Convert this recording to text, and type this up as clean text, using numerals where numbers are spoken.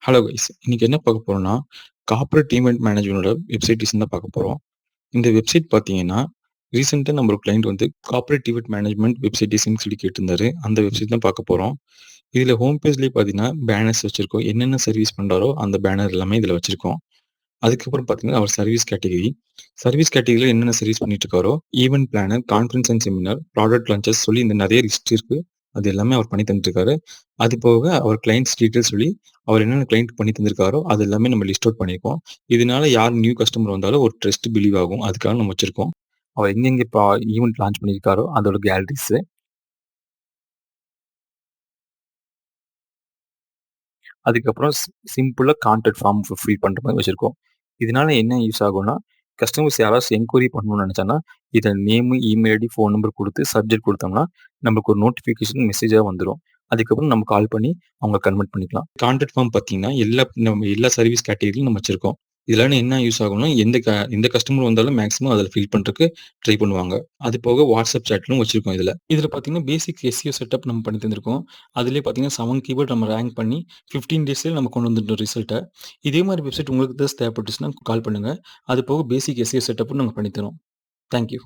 Hello guys. இன்னைக்கு என்ன பார்க்க போறோம்னா, கார்ப்பரேட் ஈவென்ட் மேனேஜ்மென்ட்டோட வெப்சைட் டிசைன் தான் பார்க்க போறோம். இந்த வெப்சைட் பார்த்தீங்கன்னா, ரீசென்ட்டா நம்ம ஒரு கிளையண்ட் வந்து corporate event management website design சொல்லி கேட்டிருந்தாரு. அந்த வெப்சைட் தான் பார்க்க போறோம். இதில ஹோம் பேஜ்லயே பார்த்தீங்கன்னா, பேனர்ஸ் வச்சிருக்கோம். என்னென்ன சர்வீஸ் பண்றாரோ அந்த பேனர் எல்லாமே இதில வச்சிருக்கோம். அதுக்கப்புறம் பார்த்தீங்கன்னா, அவர் சர்வீஸ் கேட்டகரியில என்னென்ன சர்வீஸ் பண்ணிட்டு இருக்காரோ, event planar, conference and seminar, product launches சொல்லி இந்த நெறைய லிஸ்ட் இருக்கு. அது எல்லாமே அவர் பண்ணி தந்துட்டுருக்காரு. அது போக அவர் கிளையண்ட்ஸ் டீட்டெயில்ஸ் சொல்லி, அவர் என்னென்ன கிளையண்ட் பண்ணி தந்திருக்காரோ, அது எல்லாமே நம்ம லிஸ்ட் அவுட் பண்ணியிருக்கோம். இதனால யார் நியூ கஸ்டமர் வந்தாலும் ஒரு ட்ரஸ்ட் பிலீவ் ஆகும். அதுக்காக நம்ம வச்சிருக்கோம். அவர் எங்கெங்க இப்ப ஈவென்ட் லான்ச் பண்ணியிருக்காரோ, அதோட கேலரிஸு, அதுக்கப்புறம் சிம்பிளா கான்டாக்ட் ஃபார்ம் ஃபில் பண்ற மாரி வச்சிருக்கோம். இதனால என்ன யூஸ் ஆகும்னா, கஸ்டமர்ஸ் யாராச்சும் என்கொயரி பண்ணணும்னு நெனச்சாங்கன்னா, இத name, email ID, phone number குடுத்து சப்ஜெக்ட் குடுத்தோம்னா, நமக்கு ஒரு நோட்டிஃபிகேஷன் மெசேஜா வந்துரும். அதுக்கப்புறம் நம்ம கால் பண்ணி அவங்க கன்வெர்ட் பண்ணிக்கலாம். கான்டாக்ட் ஃபார்ம் பார்த்தீங்கன்னா, நம்ம எல்லா சர்வீஸ் கேட்டகரியும் நம்ம வச்சிருக்கோம். இதனால என்ன யூஸ் ஆகும்னா, எந்த கஸ்டமர் வந்தாலும் மேக்ஸிமம் அதில ஃபில் பண்றதுக்கு ட்ரை பண்ணுவாங்க. அது போக வாட்ஸ்அப் சேட்லும் வச்சிருக்கோம் இதில. இதில பார்த்தீங்கன்னா, பேசிக் எஸ்இஓ செட்டப் நம்ம பண்ணி தந்திருக்கோம். அதிலேயே பார்த்தீங்கன்னா, 7 கீவேர்ட் நம்ம ரேங்க் பண்ணி 15 டேஸ்லயே நம்ம கொண்டு வந்துட்டோம் ரிசல்ட்ட. இதே மாரி வெப்சைட் உங்களுக்கு ஏதாச்சும் தேவைப்பட்டுச்சுன்னா கால் பண்ணுங்க. அது போக பேசிக் எஸ்இஓ செட்டப்பும் நாங்க பண்ணி தரோம். Thank you.